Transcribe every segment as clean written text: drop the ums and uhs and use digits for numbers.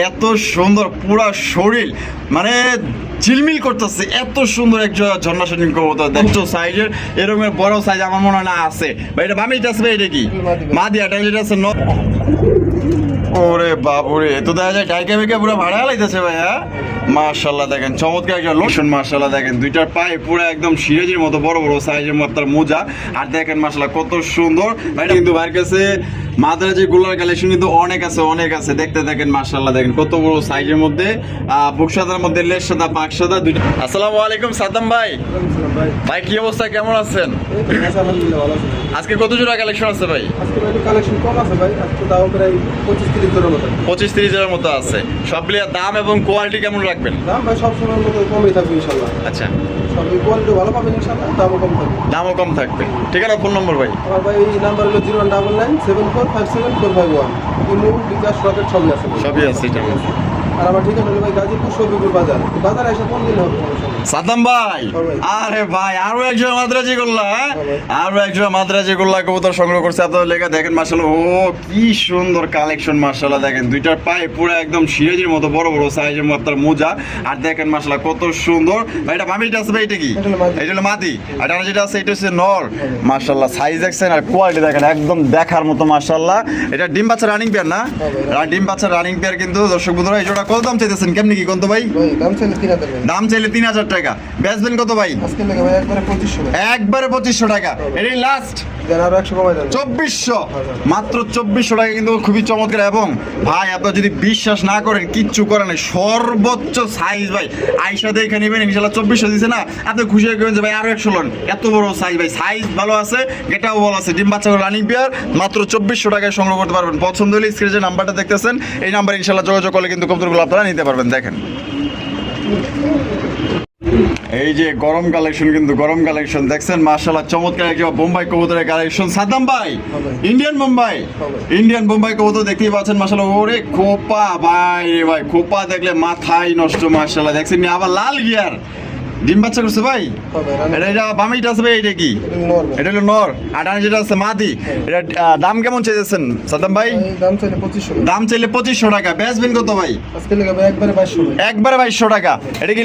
এত সুন্দর পুরা শরীর মানে ঝিলমিল করতেছে, এত সুন্দর এক ঝর্ণা সেটিং কবুতর। দেখছো সাইজের এরকম বড় সাইজ আমার মনে হয় না আছে ভাই। এটা বামিটা আছে ভাই, এটা কি মাদি? এটা যেটা আছে ওরে বাবুরে, তো দেখা যায় ডাইকা বেকা পুরো ভাড়া লাইতেছে ভাই। হ্যাঁ মাশাআল্লাহ, দেখেন চমৎকার একটা লোশন। মাশাআল্লাহ দেখেন দুইটার পায়ে পুরো একদম সিরাজির মতো বড় বড় সাইজের মতো তার মোজা। আর দেখেন মাশাআল্লাহ কত সুন্দর ভাই। কিন্তু ভাইয়ের কাছে মাদ্রাজি গুলার কালেকশন কিন্তু অনেক আছে। দেখতে দেখেন মাশাআল্লাহ, দেখেন কত বড় সাইজের মধ্যে বুক সাদার মধ্যে লেস সাদা পাক সাদা দুইটা। আসসালামু আলাইকুম সাদ্দাম ভাই। ভাই কি অবস্থা, কেমন আছেন? আজকে কত জোড়া কালেকশন আছে ভাই? আজকে ভাই কালেকশন কম আছে ভাই, আজকে দাও প্রায় 25-30 জোড়ার মতো। 25-30 জোড়ার মতো আছে। সব মিলিয়ে দাম এবং কোয়ালিটি কেমন রাখবেন? দাম ভাই সব সময়ের মতো কমই থাকবে ইনশাআল্লাহ। আচ্ছা, সব কোয়ালিটি ভালো পাবেন ইনশাআল্লাহ, দামও কম থাকবে। দামও কম থাকবে। ঠিকানা ফোন নম্বর ভাই? আমার ভাই এই নাম্বার হলো 01997457451। ইমো বিকাশ রকেট সবই আছে। সবই আছে এটা। আর আমার ঠিকানা হলো ভাই গাজীপুর সবিপুর বাজার। বাজারে এসে কোন দিন হবে সমস্যা নেই। সাদ্দাম ভাই, আরে ভাই আরো একজন মাদ্রাজি গোল্লা, আরো একজন মাদ্রাজি গোল্লা কবুতর সংগ্রহ করছে আপনাদের লেখা। দেখেন মাশাআল্লাহ, ও কি সুন্দর কালেকশন মাশাআল্লাহ। দেখেন দুইটার পায়ে পুরো একদম সিরাজির মতো বড় বড় সাইজের মতো তার মোজা। আর দেখেন মাশাআল্লাহ কত সুন্দর ভাই। এটা মামিটা আছে ভাই, এটা কি? এটা হলো মাদি। আর এটা যেটা আছে এটা হচ্ছে নর। মাশাআল্লাহ সাইজ দেখছেন আর কোয়ালিটি দেখেন একদম দেখার মতো মাশাআল্লাহ। এটা ডিম বাচ্চা রানিং পেয়ার না? ডিম বাচ্চা রানিং পেয়ার। কিন্তু দর্শক বন্ধুরা এই জোড়া কত দাম চাইতেছেন, কেমনি কি কোন তো ভাই? দাম চাইলে 3000 টাকা। দাম চাইলে 3000 টাকা। বেচবেন কত ভাই? আজকে লাগে ভাই একবারে 2500 টাকা। একবারে 2500 টাকা। এটাই লাস্ট। দেন আরো 100 কমাই দেন। 2400, মাত্র 2400 টাকা। কিন্তু খুবই চমৎকার। এবং ভাই আপনারা যদি বিশ্বাস না করেন কিচ্ছু করেন, সর্বোচ্চ সাইজ ভাই আইসা দেখে নেবেন ইনশাআল্লাহ। 2400 দিছে না, আপনি খুশি হয়ে গেলেন যে ভাই আরো 100 লোন। এত বড় সাইজ ভাই, সাইজ ভালো আছে, গেটাও ভালো আছে। ডিম বাচ্চা রানিং পেয়ার মাত্র 2400 টাকায় সংগ্রহ করতে পারবেন। পছন্দ হলে স্ক্রিনে যে নাম্বারটা দেখতেছেন এই নাম্বারে ইনশাআল্লাহ যোগাযোগ করলে কিন্তু কবুতরগুলো আপনারা নিতে পারবেন। দেখেন এই যে গরম কালেকশন, কিন্তু গরম কালেকশন দেখছেন মাশাআল্লাহ চমৎকার একটা বোম্বাই কবুতরের কালেকশন। সাদ্দাম ভাই, ইন্ডিয়ান বোম্বাই কবুতর দেখতেই পাচ্ছেন মাশাআল্লাহ। ওরে খোপা ভাই রে ভাই, খোপা দেখলে মাথায় নষ্ট মাশাআল্লাহ। দেখছেন আবার লাল গিয়ার, ডিম বাচ্চা করছে ভাই। এটা বামিটা আছে ভাই, এটা কি? এটা হলো নর। আর যেটা আছে মাদি। এটা দাম কেমন চাইছেন সাদ্দাম ভাই? দাম চাইলে 2500 টাকা। দাম চাইলে 2500 টাকা। বেচবেন কত ভাই? আজকে লাগে ভাই একবারে 2200 টাকা। একবারে 2200 টাকা। এটা কি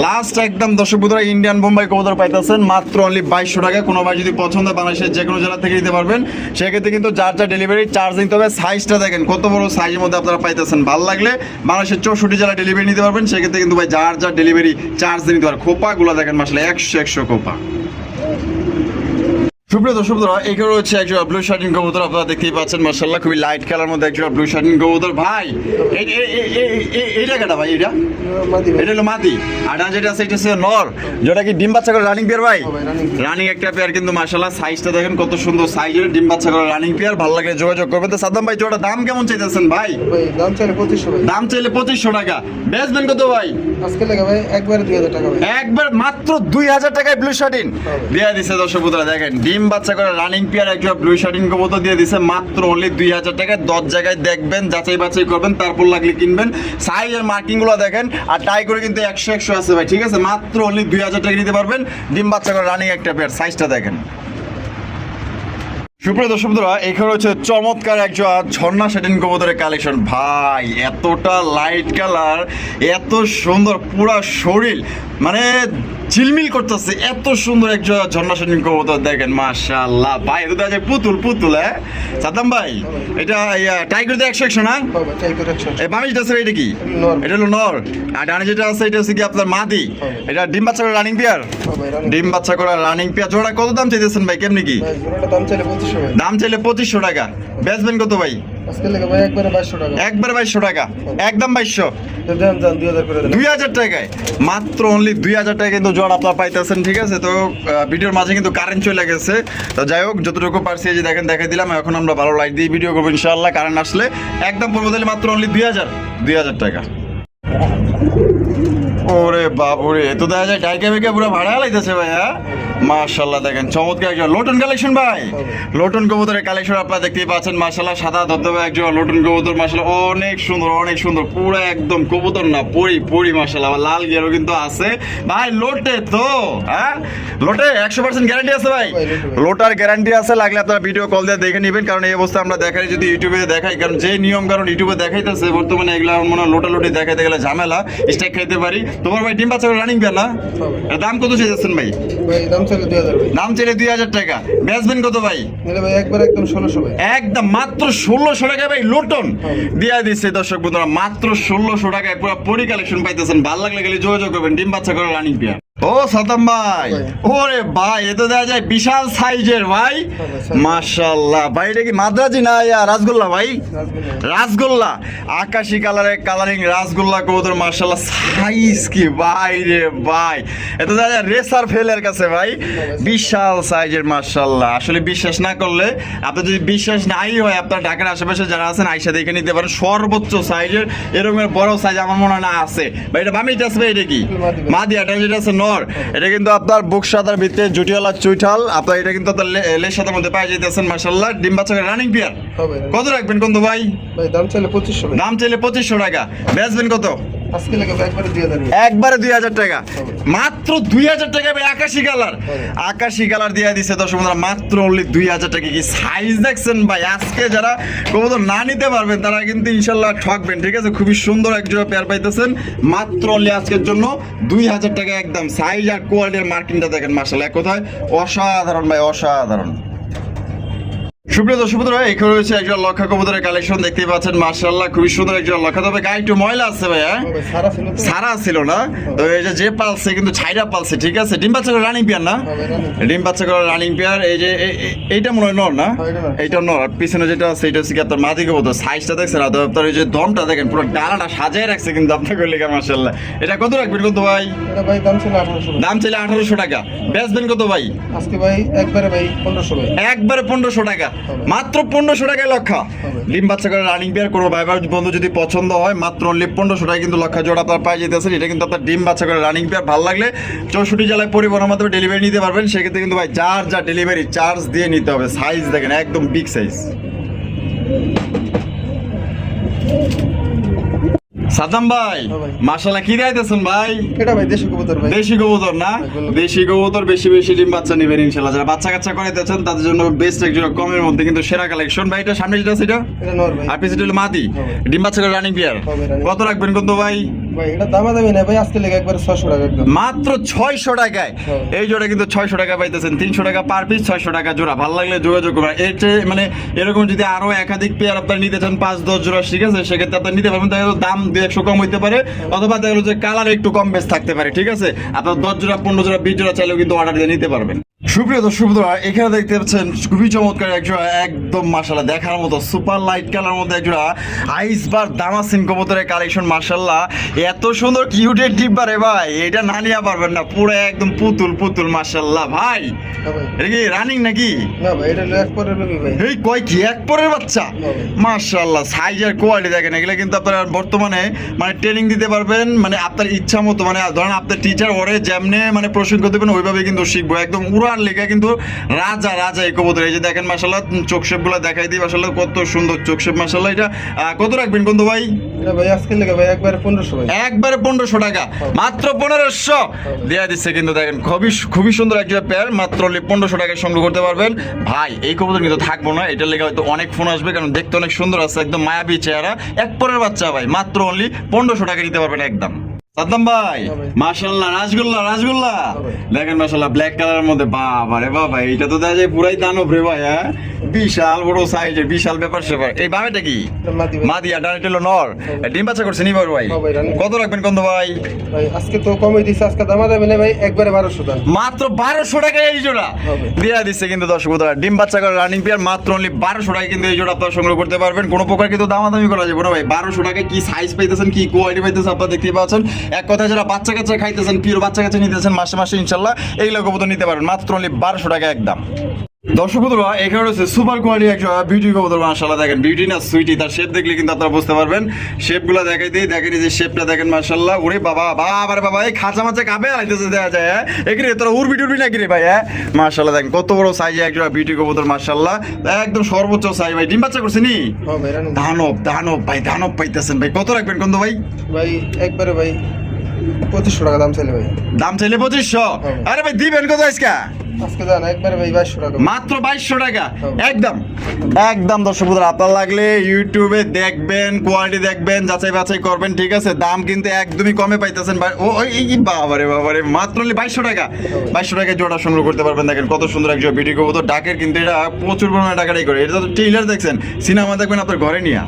লাস্ট একদম দর্শক বন্ধুরা ইন্ডিয়ান বোম্বাই কবুতর পাইতেছেন মাত্র অনলি 2200 টাকা। কোনো ভাই যদি পছন্দ হয় বাংলাদেশের যে কোনো জেলা থেকে নিতে পারবেন। সেক্ষেত্রে কিন্তু যার ডেলিভারি চার্জ নিতে হবে। সাইজটা দেখেন কত বড় সাইজের মধ্যে আপনারা পাইতেছেন। ভালো লাগলে বাংলাদেশের 64 জেলা ডেলিভারি নিতে পারবেন। সেক্ষেত্রে কিন্তু ভাই যার ডেলিভারি চার্জ নিতে পারে। খোপাগুলো দেখেন মাশাআল্লাহ 100 খোপা। সুপ্রিয় দর্শক বন্ধুরা, এগুলো হচ্ছে একজন ব্লু শার্টিং কবুতর। আপনারা দেখতেই পাচ্ছেন মাশাআল্লাহ খুবই লাইট কালার মধ্যে একজন ব্লু শার্টিং কবুতর। ভাই এই জায়গাটা ভাই, এটা হলো মাদি। আর যেটা আছে এটা হচ্ছে নর, যেটা কি ডিম বাচ্চা করে রানিং পেয়ার ভাই। রানিং একটা পেয়ার কিন্তু মাশাআল্লাহ সাইজটা দেখেন কত সুন্দর সাইজের ডিম বাচ্চা করে রানিং পেয়ার। ভালো লাগে যোগাযোগ করবেন। তো সাদ্দাম ভাই জোড়া দাম কেমন চাইতেছেন ভাই? দাম চাইলে 2500 টাকা। দাম চাইলে 2500 টাকা। বেচবেন কত ভাই? আজকে লাগে ভাই একবারে 2000 টাকা ভাই। একবার মাত্র 2000 টাকায় ব্লু শার্টিং দিয়ে দিছে দর্শক বন্ধুরা। দেখেন ডিম বাচ্চা করে রানিং পেয়ার একটা ব্লু শার্টিং কবুতর দিয়ে দিছে মাত্র অনলি 2000 টাকায়। 10 জায়গায় দেখবেন, যাচাই বাছাই করবেন, তারপর লাগলে কিনবেন। সাইজ আর মার্কিং গুলো দেখেন। আর টাই করে কিন্তু 100 আছে ভাই, ঠিক আছে? মাত্র অনলি 2000 টাকা নিতে পারবেন। ডিম বাচ্চা করে রানিং একটা পেয়ার। সাইজটা দেখেন। সুপ্রিয় দর্শক বন্ধুরা, এখানে হচ্ছে চমৎকার একজন ঝর্ণা সেটিং কবুতরের কালেকশন। ভাই এতটা লাইট কালার, এত সুন্দর পুরা শরীর মানে ঝিলমিল করতেছে, এত সুন্দর একজন ঝর্ণা সেটিং কবুতর। দেখেন মাশাআল্লাহ ভাই, এটা আছে পুতুল। হ্যাঁ সাদ্দাম ভাই, এটা টাইগার দিয়ে 100 না? এই বামিটা আছে এটা কি? এটা হলো নর। আর ডানে যেটা আছে এটা হচ্ছে কি আপনার মাদি। এটা ডিম বাচ্চা করে রানিং পেয়ার। ডিম বাচ্চা করে রানিং পেয়ার। জোড়া কত দাম চাইতেছেন ভাই, কেমনি কি? দাম চাইলে 2500 টাকা। বেচবেন কত ভাই? আজকে লাগে ভাই একবারে 2200 টাকা। একবারে 2200 টাকা। একদম 2200। দেন 2000 করে দেন। 2000 টাকায় মাত্র অনলি 2000 টাকা কিন্তু জোড়া আপনারা পাইতেছেন, ঠিক আছে? তো ভিডিওর মাঝে কিন্তু কারেন্ট চলে গেছে। তো যাই হোক, যতটুকু পারছি যে দেখেন দেখাই দিলাম। এখন আমরা ভালো লাইট দিয়ে ভিডিও করবো ইনশাআল্লাহ। কারেন্ট আসলে একদম পূর্ব দিলে মাত্র অনলি 2000 টাকা। ওরে বাবুরে, তো দেখা যায় ডাইকা বেকা পুরো ভাড়া লাইতেছে ভাই। হ্যাঁ মাশাআল্লাহ, দেখেন চমৎকার একজন লোটন কালেকশন ভাই। লোটন কবুতরের কালেকশন আপনারা দেখতেই পাচ্ছেন মাশাআল্লাহ, সাদা ধবধবে একজন লোটন কবুতর মাশাআল্লাহ, অনেক সুন্দর অনেক সুন্দর, পুরো একদম কবুতর না পরি পরি মাশাআল্লাহ। আবার লাল গিয়ারও কিন্তু আছে ভাই। লোটে তো হ্যাঁ, লোটে 100% গ্যারান্টি আছে ভাই। লোটার গ্যারান্টি আছে, লাগলে আপনারা ভিডিও কল দিয়ে দেখে নেবেন, কারণ এই অবস্থা আমরা দেখাই যদি ইউটিউবে দেখাই, কারণ যে নিয়ম কারণ ইউটিউবে দেখাইতেছে বর্তমানে এগুলা মনে হয় লোটালোটি দেখাইতে গেলে ঝামেলা, স্টেক খাইতে পারি। তোমার ভাই ডিম বাচ্চা রানিং পেয়ার না, এর দাম কত চাইছেন ভাই? ভাই দাম চাইলে 2000 ভাই। দাম চাইলে 2000 টাকা, বেচবেন কত ভাই? নিলে ভাই একবার একদম 1600 ভাই। একদম মাত্র 1600 টাকা ভাই লোটন দিয়া দিচ্ছে। দর্শক বন্ধুরা মাত্র 1600 টাকায় পুরো পরি কালেকশন পাইতেছেন। ভালো লাগলে গেলে যোগাযোগ করবেন, ডিম বাচ্চা করে রানিং পেয়ার। ও সাদাম ভাই, ওরে ভাই এ তো দেখা যায় বিশাল সাইজের ভাই মাশাআল্লাহ। ভাই এটা কি মাদ্রাজি না রাসগোল্লা ভাই? রাসগোল্লা, আকাশি কালারের কালারিং রাসগোল্লা কবুতর মাশাআল্লাহ, সাইজ কি ভাই রে ভাই, এত দেখা যায় রেসার ফেলের কাছে ভাই, বিশাল সাইজের মাশাআল্লাহ। আসলে বিশ্বাস না করলে, আপনার যদি বিশ্বাস নাই হয়, আপনার ঢাকার আশেপাশে যারা আছেন আইসা দেখে নিতে পারেন। সর্বোচ্চ সাইজের এরকম বড় সাইজ আমার মনে হয় না আছে ভাই। এটা বামিটা আছে ভাই, এটা কি মাদিয়াটা যেটা আছে নর, এটা কিন্তু আপনার বুক সাদার ভিতরে জুটিওয়ালা চুইঠাল, আপনার এটা কিন্তু আপনার লেস সাদার মধ্যে পাই যাইতেছেন মাশাআল্লাহ। ডিম বাচ্চা রানিং পেয়ার। কত রাখবেন কোন ভাই? ভাই দাম চাইলে 2500 ভাই। দাম চাইলে 2500 টাকা, বেচবেন কত? আজকে লাগে একবারে 2000 ভাই। একবারে 2000 টাকা, মাত্র 2000 টাকা ভাই। আকাশি কালার, আকাশি কালার দিয়ে দিছে দর্শক বন্ধুরা, মাত্র অনলি 2000 টাকা। কি সাইজ দেখছেন ভাই? আজকে যারা কবুতর না নিতে পারবেন তারা কিন্তু ইনশাল্লাহ ঠকবেন, ঠিক আছে? খুবই সুন্দর এক জোড়া পেয়ার পাইতেছেন মাত্র অনলি আজকের জন্য 2000 টাকা একদম। সাইজ আর কোয়ালিটির মার্কিংটা দেখেন মাশাআল্লাহ, এক কথায় অসাধারণ ভাই, অসাধারণ। সুপ্রিয় দর্শক বন্ধুরা, এখানে রয়েছে একজন লক্ষা কবুতরের কালেকশন দেখতেই পাচ্ছেন মাশাআল্লাহ, খুবই সুন্দর একজন লক্ষা। তবে গায়ে একটু ময়লা আছে ভাই, হ্যাঁ সারা ছিল না তো, এই যে পালছে কিন্তু ছাইরা পালছে, ঠিক আছে? ডিম বাচ্চা করে রানিং পেয়ার না? ডিম বাচ্চা করে রানিং পেয়ার। এই যে এইটা মনে হয় নর না, এইটা নর। আর পিছনে যেটা আছে এটা হচ্ছে কি আপনার মাদি কবুতর। সাইজটা দেখছেন? আর আপনার এই যে দমটা দেখেন, পুরো ডালাটা সাজায় রাখছে কিন্তু আপনাকে লেখা মাশাআল্লাহ। এটা কত রাখবেন কত ভাই? এটা ভাই দাম ছিল 1800। দাম চাইলে 1800 টাকা, বেচবেন কত ভাই? আজকে ভাই একবারে ভাই 1500 ভাই। একবারে 1500 টাকা, মাত্র 1500 টাকায় লক্ষা। ডিম বাচ্চা করে রানিং পেয়ার কোনো ভাই বন্ধু যদি পছন্দ হয়, মাত্র অনলি 1500 টাকা কিন্তু লক্ষা জোড়া আপনার পাই যেতেছেন। এটা কিন্তু আপনার ডিম বাচ্চা করে রানিং পেয়ার। ভালো লাগলে 64 জেলায় পরিবহনের মাধ্যমে ডেলিভারি নিতে পারবেন। সেক্ষেত্রে কিন্তু ভাই যার যা ডেলিভারি চার্জ দিয়ে নিতে হবে। সাইজ দেখেন একদম বিগ সাইজ। সাদাম ভাই মাশাআল্লাহ, কি দিতেছেন ভাই? এটা ভাই দেশি কবুতর ভাই। দেশি কবুতর না? দেশি কবুতর বেশি বেশি ডিম বাচ্চা নেবেন ইনশাআল্লাহ। যারা বাচ্চা কাচ্চা করাইতেছেন তাদের জন্য বেস্ট একজন কমের মধ্যে কিন্তু সেরা কালেকশন ভাই। এটা সামনে যেটা সেটা এটা নর ভাই, আর পিছনে হলো মাদি। ডিম বাচ্চা করে রানিং পেয়ার। কত রাখবেন কত ভাই? ভাই এটা দামাদামি না ভাই, আজকে লাগে একবারে 600 টাকা একদম। মাত্র 600 টাকায় এই জোড়া কিন্তু 600 টাকা পাইতেছেন। 300 টাকা পার পিস, 600 টাকা জোড়া। ভালো লাগলে যোগাযোগ করবেন। এর চেয়ে মানে এরকম যদি আরো একাধিক পেয়ার আপনারা নিতে চান 5-10 জোড়া, ঠিক আছে? সেক্ষেত্রে আপনারা নিতে পারবেন। তাহলে দাম 200 কম হইতে পারে, অথবা দেখা গেল যে কালার একটু কম বেশ থাকতে পারে, ঠিক আছে? আপনার 10 জোড়া 15 জোড়া 20 জোড়া চাইলেও কিন্তু অর্ডার দিয়ে নিতে পারবেন। সুপ্রিয় দর্শক বন্ধুরা, এখানে দেখতে পাচ্ছেন খুবই চমৎকার একজোড়া, একদম মাশাআল্লাহ দেখার মতো সুপার লাইট কালার মধ্যে একজোড়া আইসবার দামাসিন কবুতরের কালেকশন মাশাআল্লাহ। এত সুন্দর কিউটের ডিব্বা রে ভাই, এটা না নিয়ে পারবেন না, পুরো একদম পুতুল পুতুল মাশাআল্লাহ ভাই। এটা কি রানিং নাকি? না ভাই এটা এক পরের বেবি ভাই। এই কয় কি এক পরের বাচ্চা? মাশাআল্লাহ, সাইজ আর কোয়ালিটি দেখেন। এগুলা কিন্তু আপনারা বর্তমানে মানে ট্রেনিং দিতে পারবেন, মানে আপনার ইচ্ছা মতো, মানে ধরেন আপনার টিচার ওরে যেমনে মানে প্রশিক্ষণ দেবেন ওইভাবে কিন্তু শিখবো। একদম উড়ার লেখা কিন্তু রাজা রাজা এই কবুতর। এই যে দেখেন মাশাআল্লাহ, চোখশেপ গুলা দেখাই দিই মাশাআল্লাহ, কত সুন্দর চোখশেপ মাশাআল্লাহ। এটা কত রাখবেন কোন ভাই? এটা ভাই আজকে লাগে ভাই একবারে 1500 ভাই। একবারে 1500 টাকা, মাত্র 1500 দেয়া দিচ্ছে কিন্তু। দেখেন খুবই সুন্দর একটা পেয়ার, মাত্র 1500 টাকায় সংগ্রহ করতে পারবেন ভাই। এই কবুতর কিন্তু থাকবো না, এটা লেগে হয়তো অনেক ফোন আসবে, কারণ দেখতে অনেক সুন্দর আছে, একদম মায়াবী চেহারা, এক পরের বাচ্চা ভাই। মাত্র অনলি 1500 টাকা নিতে পারবেন একদম। সাদ্দাম ভাই মাশাআল্লাহ, রাসগোল্লা রাসগোল্লা দেখেন মাশাআল্লাহ, ব্ল্যাক কালারের মধ্যে। বাবা রে বাবা, এটা তো দেখা যায় পুরাই দানব রে ভাই। হ্যাঁ বিশাল বড় সাইজের, বিশাল ব্যাপার সেপার। এই বাবাটা কি? মাদিয়া, ডানেট হলো নর। ডিম বাচ্চা করছে নিবার ভাই। কত রাখবেন কোন ভাই? ভাই আজকে তো কমই দিছে, আজকে দামাদামি না ভাই, একবারে 1200 টাকা। মাত্র 1200 টাকা এই জোড়া দিয়া দিচ্ছে কিন্তু দর্শক বন্ধুরা। ডিম বাচ্চা করে রানিং পেয়ার, মাত্র অনলি 1200 টাকা কিন্তু এই জোড়া আপনারা সংগ্রহ করতে পারবেন। কোনো প্রকার কিন্তু দামাদামি করা যাবে না ভাই। 1200 টাকায় কি সাইজ পাইতেছেন, কি কোয়ালিটি পাইতেছেন আপনারা দেখতেই পাচ্ছেন। এক কথা যারা বাচ্চা কাচ্চা খাইতেছেন, প্রিয় বাচ্চা কাচ্চা নিতেছেন মাসে মাসে ইনশাল্লাহ, এইগুলো কবুতর নিতে পারবেন মাত্র অনলি 1200 টাকা একদম। দর্শক বন্ধুরা, এখানে রয়েছে সুপার কোয়ালিটি একটা বিউটি কবুতর। মাশাআল্লাহ দেখেন, বিউটি না সুইটি, তার শেপ দেখলে কিন্তু আপনারা বুঝতে পারবেন। শেপগুলো দেখাই দিই, দেখেন এই যে শেপটা দেখেন মাশাআল্লাহ। ওরে বাবা বাবা রে বাবা, এই খাঁচা মাচা কাবে আইতেছে দেখা যায়। হ্যাঁ এখানে তোরা উড়বি টুরবি নাকি রে ভাই? হ্যাঁ মাশাআল্লাহ দেখেন কত বড় সাইজে একটা বিউটি কবুতর মাশাআল্লাহ, একদম সর্বোচ্চ সাইজ ভাই। ডিম বাচ্চা করছে নি? হ্যাঁ ভাই রানিং। দানব ভাই, দানব পাইতেছেন ভাই। কত রাখবেন কোন ভাই? ভাই একবারে ভাই 2500 টাকা দাম চাইলে ভাই। দাম চাইলে 2500? আরে ভাই দিবেন কত আজকে? আজকে জান একবারে ভাই 2200 টাকা। মাত্র 2200 টাকা একদম একদম। দর্শক বন্ধুরা, আপনার লাগলে ইউটিউবে দেখবেন, কোয়ালিটি দেখবেন, যাচাই বাছাই করবেন, ঠিক আছে? দাম কিন্তু একদমই কমে পাইতেছেন ভাই। ও বাবারে বাবারে, মাত্র 2200 টাকা। 2200 টাকায় জোড়া সংগ্রহ করতে পারবেন। দেখেন কত সুন্দর একজন বিউটি কবুতর। ডাকের কিন্তু এটা প্রচুর পরিমাণে টাকাটাই করে। এটা তো ট্রেইলার দেখছেন, সিনেমা দেখবেন আপনার ঘরে নিয়ে।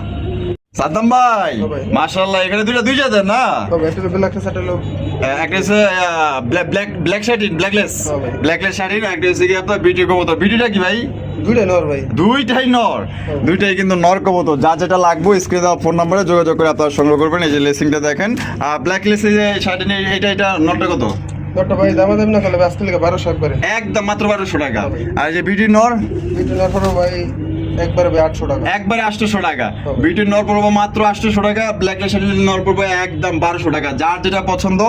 সাদ্দাম ভাই মাশাআল্লাহ, এখানে দুই জাতের না? একটা ব্ল্যাক সেট হলো, একটা হচ্ছে ব্ল্যাক শার্টিন, ব্ল্যাকলেস শার্টিন, একটা হচ্ছে কি আপনার বিউটি কবুতর। বিউটিটা কি ভাই? দুইটা নর ভাই। দুইটাই নর, দুইটাই কিন্তু নর কবুতর। যা যেটা লাগবে স্ক্রিনে দেওয়া ফোন নম্বরে যোগাযোগ করে আপনারা সংগ্রহ করবেন। এই যে লেসিংটা দেখেন, ব্ল্যাকলেস যে শার্টিন, এটা নরটা কত? নরটা ভাই দাম না করলে আজকে লাগে 1200 একবারে একদম মাত্র 1200 টাকা। আর যে বিউটি নর, দুইটা নর পড়ো ভাই একবারে ভাই 800 টাকা। একবারে 800 টাকা। বিউটির নর পড়বো মাত্র 800 টাকা, ব্ল্যাকলেস শার্টিন নর পড়বো একদম 1200 টাকা। যার যেটা পছন্দ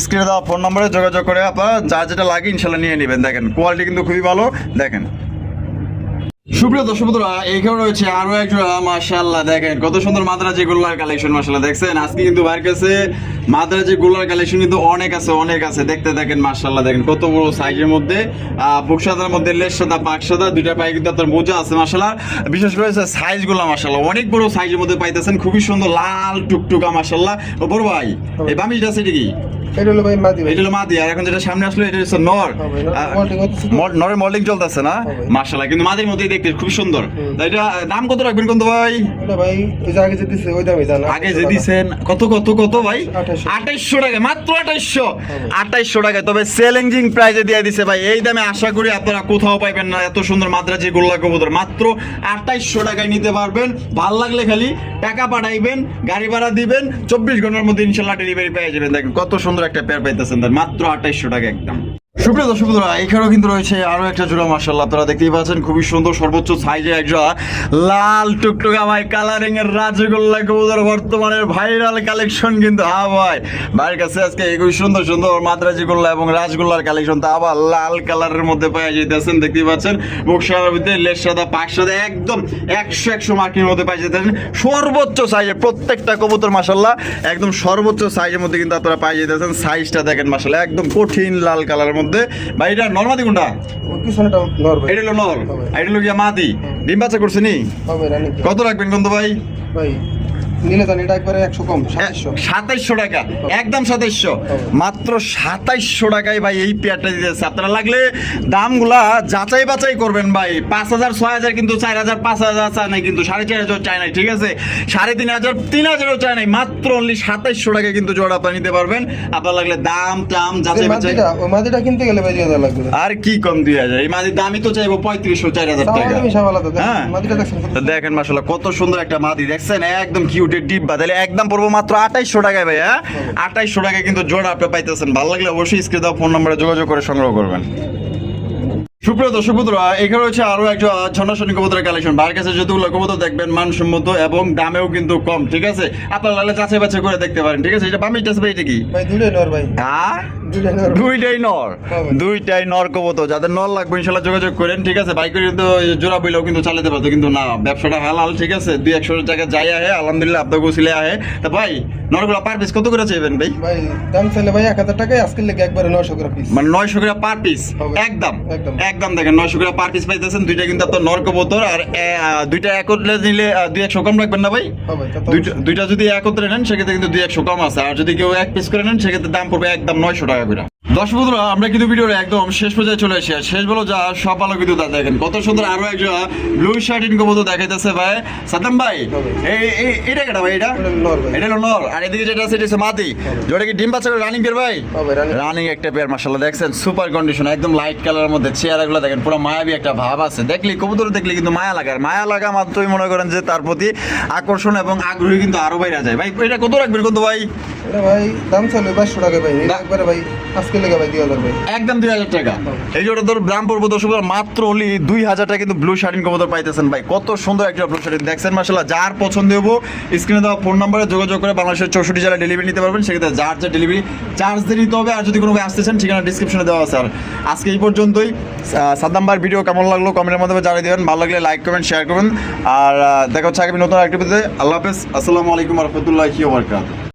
স্ক্রিনে দেওয়া ফোন নম্বরে যোগাযোগ করে আপনারা যার যেটা লাগে ইনশাল্লাহ নিয়ে নেবেন। দেখেন কোয়ালিটি কিন্তু খুবই ভালো। দেখেন সুপ্রিয় দর্শক বন্ধুরা, এইখানে রয়েছে আরো একটা মাশাআল্লাহ, দেখেন কত সুন্দর মাদ্রাজি গোল্লার কালেকশন। মাশাআল্লাহ দেখছেন, আজকে কিন্তু বাইরের কাছে মাদ্রাজি গোল্লার কালেকশন কিন্তু অনেক আছে। দেখতে দেখেন মাশাআল্লাহ, দেখেন কত বড় সাইজের মধ্যে, বুকসাদার মধ্যে লেস সাদা পাক সাদা, দুইটা পায়ে কিন্তু আপনার মোজা আছে মাশাআল্লাহ। বিশেষ করে সাইজ গুলা মাশাআল্লাহ অনেক বড় সাইজের মধ্যে পাইতেছেন, খুবই সুন্দর লাল টুকটুকা মাশাআল্লাহ। ও বড় ভাই, এই বামিটা সেটা কি? এটা হলো ভাই মাদি ভাই। এটা হলো মাদি। আর এখন যেটা সামনে আসলো এটা হচ্ছে নর। নরের মল্ডিং চলতেছে না মাশাআল্লাহ, কিন্তু মাদির মধ্যেই দেখতে খুব সুন্দর। এটা দাম কত রাখবেন কোন ভাই? এটা ভাই ওই যে আগে যে দিছে ওই দামই জানা। আগে যে দিছেন কত ভাই? 2800 টাকা, মাত্র 2800 টাকা। তবে চ্যালেঞ্জিং প্রাইসে দিয়ে দিছে ভাই। এই দামে আশা করি আপনারা কোথাও পাইবেন না। এত সুন্দর মাদ্রাজি গোল্লা কবুতর মাত্র 2800 টাকায় নিতে পারবেন। ভাল লাগলে খালি টাকা পাঠাইবেন, গাড়ি ভাড়া দিবেন, 24 ঘন্টার মধ্যে ইনশাআল্লাহ ডেলিভারি পেয়ে যাবেন। দেখেন কত সুন্দর একটা পেয়ার পাইতেছেন মাত্র 2800 টাকা একদম। সুপ্রিয় দর্শক বন্ধুরা, এখানেও কিন্তু রয়েছে আরো একটা জোড়া মাশাআল্লাহ, আপনারা দেখতেই পাচ্ছেন খুবই সুন্দর সর্বোচ্চ সাইজে একটা লাল টুকটুকা ভাই কালারিং এর রাজগোল্লা কবুতর। বর্তমানের ভাইরাল কালেকশন কিন্তু। হ্যাঁ ভাই, ভাইয়ের কাছে আজকে খুবই সুন্দর সুন্দর মাদ্রাজি গোল্লা এবং রাজগোল্লার কালেকশন, তা আবার লাল কালারের মধ্যে পেয়ে যেতেছেন। দেখতেই পাচ্ছেন বুকসাদার ভিতরে লেস সাদা পাক সাদা, একদম 100 মার্কিনের মধ্যে পেয়ে যেতেছেন। সর্বোচ্চ সাইজে প্রত্যেকটা কবুতর মাশাআল্লাহ একদম সর্বোচ্চ সাইজের মধ্যে কিন্তু আপনারা পেয়ে যেতেছেন। সাইজটা দেখেন মাশাআল্লাহ একদম কঠিন লাল কালারের মধ্যে। ভাই এটা নরমাদি কোনটা? পিছনেটা নর ভাই। এটা হলো নর, এটা হলো গিয়া মাদি। ডিম বাচ্চা করছে নি? হবে রানিং। কত রাখবেন কোন ভাই? ভাই নিলে জানি এটা একবারে 100 কম 2700। 2700 টাকা একদম 2700, মাত্র 2700 টাকায় ভাই এই পেয়ারটা দিতেছে। আপনারা লাগলে দামগুলা যাচাই বাছাই করবেন ভাই। 5000 6000 কিন্তু 4000 5000 চায় নাই, কিন্তু 4500 চায় নাই, ঠিক আছে? 3500 3000ও চায় নাই, মাত্র অনলি 2700 টাকায় কিন্তু জোড়া আপনারা নিতে পারবেন। আপনার লাগলে দাম টাম যাচাই বাছাই। ওই মাদিটা কিনতে গেলে ভাই 2000 লাগবে। আর কি কম 2000? এই মাদির দামই তো চাইবো 3500 4000 টাকা। হ্যাঁ মাদিটা দেখছেন দেখেন মাশাআল্লাহ কত সুন্দর একটা মাদি, দেখছেন একদম কিউটের ডিব্বা। তাহলে একদম পড়বো মাত্র 2800 টাকায় ভাই। হ্যাঁ 2800 টাকায় কিন্তু জোড়া আপনি পাইতেছেন। ভালো লাগলে অবশ্যই স্ক্রিনে দেওয়া ফোন নম্বরে যোগাযোগ করে সংগ্রহ করবেন। সুপ্রিয় দর্শক বন্ধুরা, এখানে হচ্ছে আরো একটা ঝর্ণাশনী কবুতরের কালেকশন। ভাইয়ের কাছে যতগুলো কবুতর দেখবেন মানসম্মত এবং দামেও কিন্তু কম, ঠিক আছে? আপনারা লাগলে যাচাই বাছাই করে দেখতে পারেন, ঠিক আছে? এটা বামিটা আছে ভাই, এটা কি ভাই? দুইটাই নর ভাই। হ্যাঁ দুইটাই নর কবুতর। যাদের নর লাগবে ইনশাআল্লাহ যোগাযোগ করেন, ঠিক আছে? বাইক করে কিন্তু জোড়া বইলেও কিন্তু চালাতে পারতো, কিন্তু না, ব্যবসাটা হালাল, ঠিক আছে? 200-100 টাকা যাই আহে আলহামদুলিল্লাহ, আপনার গোসিলে আহে। তা ভাই নরগুলো পার পিস কত করে চাইবেন ভাই? ভাই দাম চাইলে ভাই 1000 টাকায়, আজকে লেগে একবারে 900 করে পিস, মানে 900 করে পার পিস একদম একদম। দেখেন 900 করে পার পিস পাইতেছেন। দুইটা কিন্তু আপনার নর কবুতর। আর দুইটা একত্রে নিলে 200 কম রাখবেন না ভাই? দুইটা যদি একত্রে নেন সেক্ষেত্রে কিন্তু 200 কম আছে। আর যদি কেউ এক পিস করে নেন সেক্ষেত্রে দাম পড়বে একদম 900 টাকা করে। দর্শক বন্ধুরা, আমরা কিন্তু ভিডিওর একদম শেষ পর্যায়ে চলে এসেছি। আর শেষ বলো যা সব ভালো কিন্তু তা দেখেন কত সুন্দর আরো একটা ব্লু শার্টিন কবুতর দেখাইতেছে ভাই। সাদ্দাম ভাই এটা কেটা ভাই? এটা হলো নর। আর এদিকে যেটা আছে এটা হচ্ছে মাদি। যেটা কি ডিম বাচ্চা করে রানিং পেয়ার ভাই? রানিং একটা পেয়ার মাশাআল্লাহ, দেখছেন সুপার কন্ডিশন, একদম লাইট কালারের মধ্যে। চেহারাগুলো দেখেন পুরো মায়াবী একটা ভাব আছে। দেখলি কবুতর দেখলি কিন্তু মায়া লাগার, মায়া লাগা মাত্রই মনে করেন যে তার প্রতি আকর্ষণ এবং আগ্রহী কিন্তু আরো বাইরে যায়। ভাই এটা কত রাখবেন কত ভাই? ভাই দাম চলে 2200 টাকা ভাই। একবারে ভাই আজকে লেগে ভাই 2000 ভাই। একদম 2000 টাকা। এই জোড়া তোর দাম পড়বো দর্শক মাত্র অনলি 2000 টাকা কিন্তু ব্লু শার্টিন কবুতর পাইতেছেন ভাই। কত সুন্দর একটা ব্লু শার্টিন দেখছেন মাশাআল্লাহ। যার পছন্দ হবো স্ক্রিনে দেওয়া ফোন নম্বরে যোগাযোগ করে বাংলাদেশের 64 জেলায় ডেলিভারি নিতে পারবেন। সেক্ষেত্রে যার যা ডেলিভারি চার্জ দিয়ে নিতে হবে। আর যদি কোনো ভাই আসতেছেন ঠিকানা ডিসক্রিপশনে দেওয়া আছে। আর আজকে এই পর্যন্তই। সাদ্দাম ভাইয়ের ভিডিও কেমন লাগলো কমেন্টের মাধ্যমে জানিয়ে দেবেন। ভালো লাগলে লাইক করবেন, শেয়ার করবেন। আর দেখা হচ্ছে আগামী নতুন আরেকটি ভিডিওতে। আল্লাহ হাফেজ। আসসালামু আলাইকুম ওয়া রাহমাতুল্লাহি ওয়া বারাকাতুহু।